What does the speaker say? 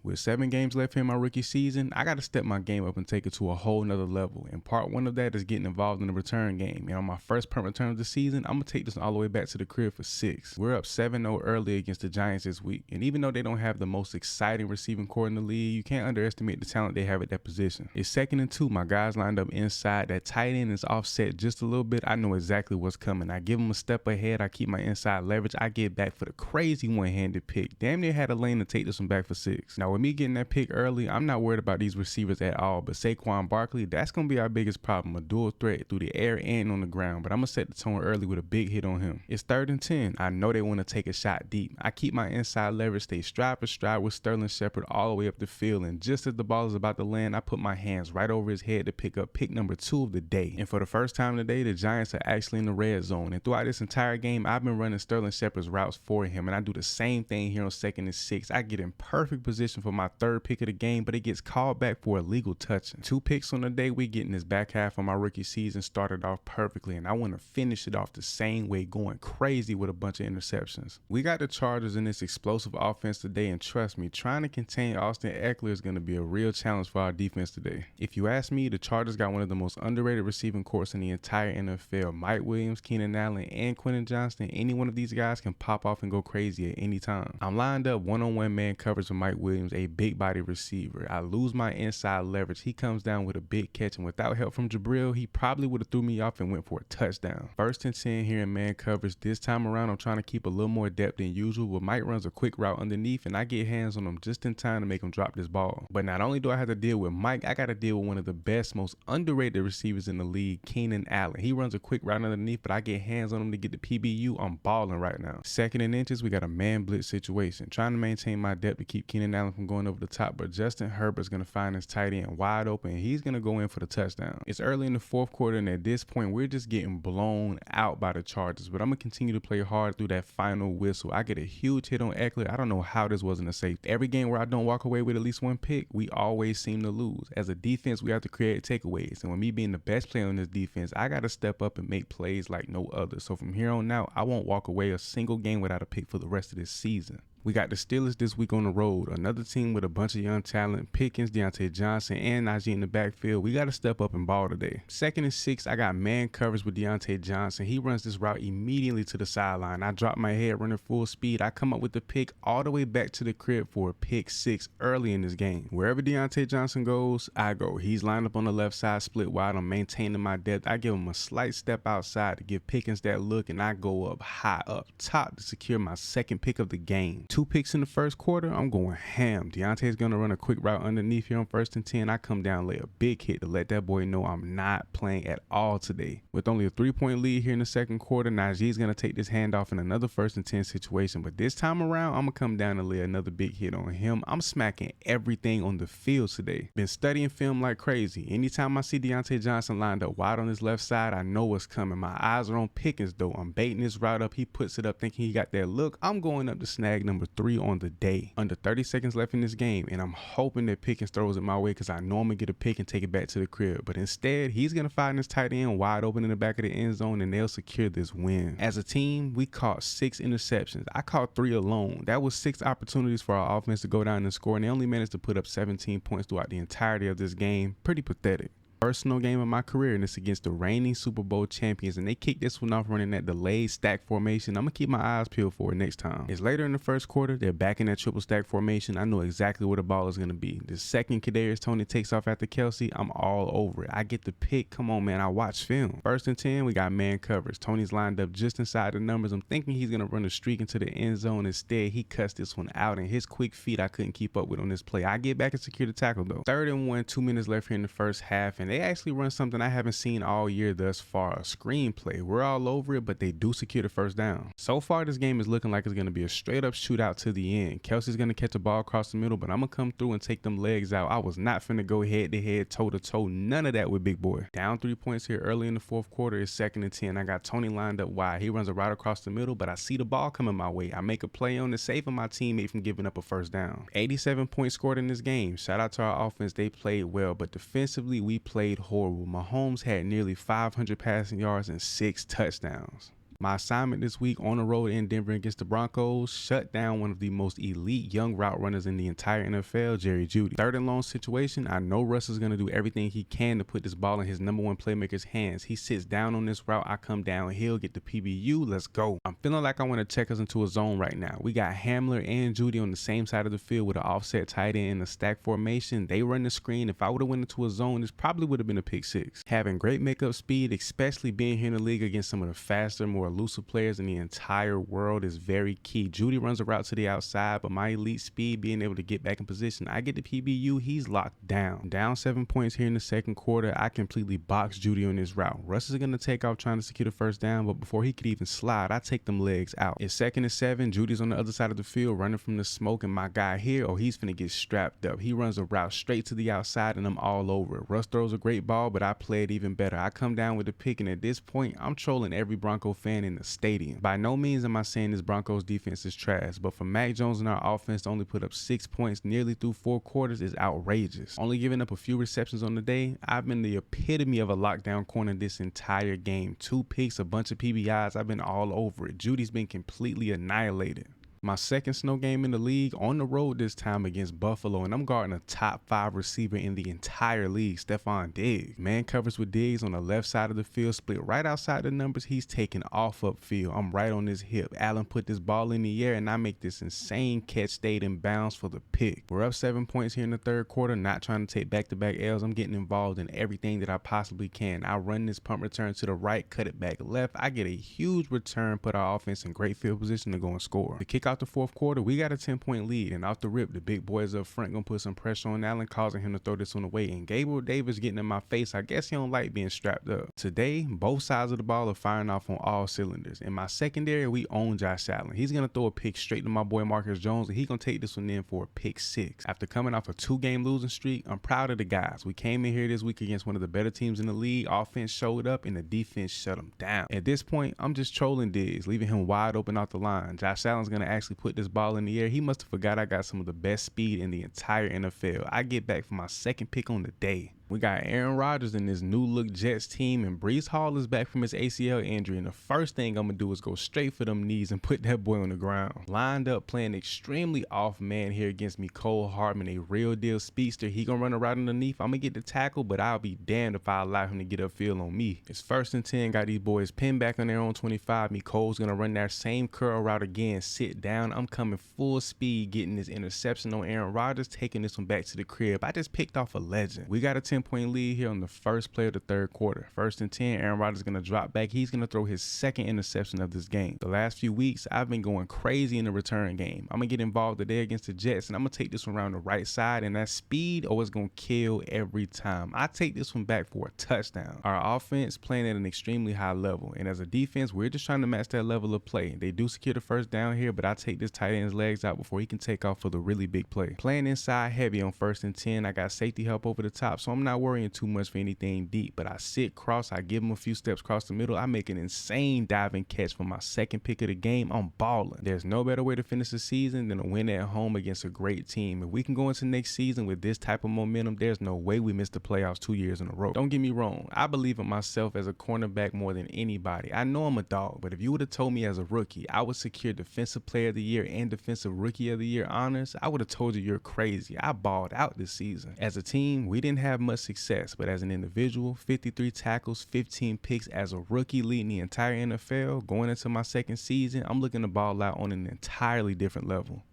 With 7 games left here in my rookie season, I got to step my game up and take it to a whole nother level. And part one of that is getting involved in the return game. And on my first punt return of the season, I'm going to take this all the way back to the crib for 6. We're up 7-0 early against the Giants this week. And even though they don't have the most exciting receiving core in the league, you can't underestimate the talent they have at that position. It's 2nd and 2. My guys lined up inside. That tight end is offset just a little bit. I know exactly what's coming. I give them a step ahead. I keep my inside leverage. I get back for the crazy one-handed pick. Damn near had a lane to take this one back for 6. Now with me getting that pick early, I'm not worried about these receivers at all, but Saquon Barkley, that's going to be our biggest problem, a dual threat through the air and on the ground, but I'm going to set the tone early with a big hit on him. It's 3rd and 10. I know they want to take a shot deep. I keep my inside leverage, stay stride for stride with Sterling Shepard all the way up the field, and just as the ball is about to land, I put my hands right over his head to pick up pick number 2 of the day. And for the first time today, the Giants are actually in the red zone, and throughout this entire game, I've been running Sterling Shepard's routes for him, and I do the same thing here on 2nd and 6. I get in perfect position for my 3rd pick of the game, but it gets called back for illegal touching. 2 picks on the day. We getting this back half of my rookie season started off perfectly, and I want to finish it off the same way, going crazy with a bunch of interceptions. We got the Chargers in this explosive offense today, and trust me, trying to contain Austin Eckler is going to be a real challenge for our defense today. If you ask me, the Chargers got one of the most underrated receiving corps in the entire NFL. Mike Williams, Keenan Allen, and Quentin Johnston, any one of these guys can pop off and go crazy at any time. I'm lined up one-on-one man coverage with Mike Williams, a big body receiver. I lose my inside leverage. He comes down with a big catch, and without help from Jabril, he probably would have threw me off and went for a touchdown. 1st and 10 here in man coverage. This time around, I'm trying to keep a little more depth than usual, but Mike runs a quick route underneath, and I get hands on him just in time to make him drop this ball. But not only do I have to deal with Mike, I got to deal with one of the best, most underrated receivers in the league, Keenan Allen. He runs a quick route underneath, but I get hands on him to get the PBU. I'm balling right now. 2nd and inches, we got a man blitz situation. Trying to maintain my depth to keep Keenan Allen from going over the top, but Justin Herbert's going to find his tight end wide open, and he's going to go in for the touchdown. It's early in the 4th quarter, and at this point, we're just getting blown out by the Chargers, but I'm going to continue to play hard through that final whistle. I get a huge hit on Eckler. I don't know how this wasn't a safety. Every game where I don't walk away with at least 1 pick, we always seem to lose. As a defense, we have to create takeaways, and with me being the best player on this defense, I got to step up and make plays like no other. So from here on out, I won't walk away a single game without a pick for the rest of this season. We got the Steelers this week on the road, another team with a bunch of young talent, Pickens, Deontay Johnson, and Najee in the backfield. We got to step up and ball today. 2nd and 6, I got man coverage with Deontay Johnson. He runs this route immediately to the sideline. I drop my head running full speed. I come up with the pick all the way back to the crib for a pick 6 early in this game. Wherever Deontay Johnson goes, I go. He's lined up on the left side, split wide. I'm maintaining my depth. I give him a slight step outside to give Pickens that look, and I go up high up top to secure my 2nd pick of the game. 2 picks in the 1st quarter, I'm going ham. Deontay's going to run a quick route underneath here on 1st and 10. I come down, lay a big hit to let that boy know I'm not playing at all today. With only a 3-point lead here in the 2nd quarter, Najee's going to take this handoff in another 1st and 10 situation, but this time around, I'm going to come down and lay another big hit on him. I'm smacking everything on the field today. Been studying film like crazy. Anytime I see Deontay Johnson lined up wide on his left side, I know what's coming. My eyes are on Pickens though. I'm baiting this route up. He puts it up thinking he got that look. I'm going up to snag number 3 on the day. Under 30 seconds left in this game, and I'm hoping that Pickens throws it my way because I know I'm going to get a pick and take it back to the crib. But instead, he's going to find his tight end wide open in the back of the end zone, and they'll secure this win. As a team, we caught 6 interceptions. I caught 3 alone. That was 6 opportunities for our offense to go down and score, and they only managed to put up 17 points throughout the entirety of this game. Pretty pathetic. Personal game of my career, and it's against the reigning Super Bowl champions, and they kicked this one off running that delayed stack formation. I'm gonna keep my eyes peeled for it next time. It's later in the 1st quarter. They're back in that triple stack formation. I know exactly where the ball is gonna be. The second Kadarius Toney takes off after Kelsey, I'm all over it. I get the pick. Come on, man. I watch film. 1st and 10, we got man coverage. Tony's lined up just inside the numbers. I'm thinking he's gonna run a streak into the end zone. Instead, he cuts this one out, and his quick feet I couldn't keep up with on this play. I get back and secure the tackle though. 3rd and 1, 2 minutes left here in the 1st half, and they actually run something I haven't seen all year thus far, a screenplay. We're all over it, but they do secure the 1st down. So far, this game is looking like it's going to be a straight up shootout to the end. Kelsey's going to catch a ball across the middle, but I'm going to come through and take them legs out. I was not finna go head to head, toe to toe, none of that with big boy. Down 3 points here early in the 4th quarter is 2nd and 10. I got Tony lined up wide. He runs a route across the middle, but I see the ball coming my way. I make a play on it, saving my teammate from giving up a 1st down. 87 points scored in this game. Shout out to our offense. They played well, but defensively, we played horrible. Mahomes had nearly 500 passing yards and 6 touchdowns. My assignment this week on the road in Denver against the Broncos: shut down one of the most elite young route runners in the entire NFL, Jerry Jeudy. Third and long situation, I know Russ is going to do everything he can to put this ball in his number one playmaker's hands. He sits down on this route, I come downhill, get the PBU, let's go. I'm feeling like I want to check us into a zone right now. We got Hamler and Jeudy on the same side of the field with an offset tight end in a stack formation. They run the screen. If I would have went into a zone, this probably would have been a pick six. Having great makeup speed, especially being here in the league against some of the faster, more elusive players in the entire world, is very key. Jeudy runs a route to the outside, but my elite speed, being able to get back in position, I get the PBU, he's locked down. Down 7 points here in the second quarter, I completely box Jeudy on this route. Russ is going to take off trying to secure the first down, but before he could even slide, I take them legs out. It's 2nd and 7, Judy's on the other side of the field running from the smoke, and my guy here, oh, he's finna get strapped up. He runs a route straight to the outside and I'm all over it. Russ throws a great ball, but I play it even better. I come down with the pick, and at this point, I'm trolling every Bronco fan in the stadium. By no means am I saying this Broncos defense is trash, but for Mac Jones and our offense to only put up 6 points nearly through 4 quarters is outrageous. Only giving up a few receptions on the day, I've been the epitome of a lockdown corner this entire game. 2 picks, a bunch of PBIs, I've been all over it. Judy's been completely annihilated. My second snow game in the league, on the road this time against Buffalo, and I'm guarding a top 5 receiver in the entire league, Stephon Diggs. Man covers with Diggs on the left side of the field, split right outside the numbers. He's taking off upfield. I'm right on his hip. Allen put this ball in the air, and I make this insane catch, stayed in bounds for the pick. We're up 7 points here in the third quarter, not trying to take back-to-back L's. I'm getting involved in everything that I possibly can. I run this punt return to the right, cut it back left. I get a huge return, put our offense in great field position to go and score. The kick out the fourth quarter, we got a 10-point lead, and off the rip, the big boys up front gonna put some pressure on Allen, causing him to throw this one away, and Gabriel Davis getting in my face. I guess he don't like being strapped up. Today, both sides of the ball are firing off on all cylinders. In my secondary, we own Josh Allen. He's gonna throw a pick straight to my boy Marcus Jones, and he gonna take this one in for a pick 6. After coming off a 2-game losing streak, I'm proud of the guys. We came in here this week against one of the better teams in the league. Offense showed up, and the defense shut them down. At this point, I'm just trolling Diggs, leaving him wide open off the line. Josh Allen's gonna actually put this ball in the air. He must have forgot I got some of the best speed in the entire NFL. I get back for my second pick on the day. We got Aaron Rodgers in this new look Jets team, and Breece Hall is back from his ACL injury, and the first thing I'm gonna do is go straight for them knees and put that boy on the ground. Lined up playing extremely off man here against me, Cole Hartman, a real deal speedster. He gonna run a route underneath. I'm gonna get the tackle, but I'll be damned if I allow him to get upfield on me. It's 1st and 10, got these boys pinned back on their own 25. Me, Cole's gonna run that same curl route again, sit down. I'm coming full speed, getting this interception on Aaron Rodgers, taking this one back to the crib. I just picked off a legend. We got a 10-point lead here on the first play of the third quarter. 1st and 10, Aaron Rodgers is going to drop back. He's going to throw his second interception of this game. The last few weeks, I've been going crazy in the return game. I'm going to get involved today against the Jets, and I'm going to take this one around the right side, and that speed always going to kill every time. I take this one back for a touchdown. Our offense playing at an extremely high level, and as a defense, we're just trying to match that level of play. They do secure the first down here, but I take this tight end's legs out before he can take off for the really big play. Playing inside heavy on 1st and 10, I got safety help over the top, so I'm not worrying too much for anything deep, but I sit cross, I give him a few steps across the middle, I make an insane diving catch for my second pick of the game. I'm balling. There's no better way to finish the season than a win at home against a great team. If we can go into next season with this type of momentum, there's no way we miss the playoffs 2 years in a row. Don't get me wrong, I believe in myself as a cornerback more than anybody. I know I'm a dog, but if you would have told me as a rookie I would secure Defensive Player of the Year and Defensive Rookie of the Year honors, I would have told you you're crazy. I balled out this season. As a team, we didn't have much success, but as an individual, 53 tackles, 15 picks as a rookie leading the entire NFL. Going into my second season, I'm looking to ball out on an entirely different level.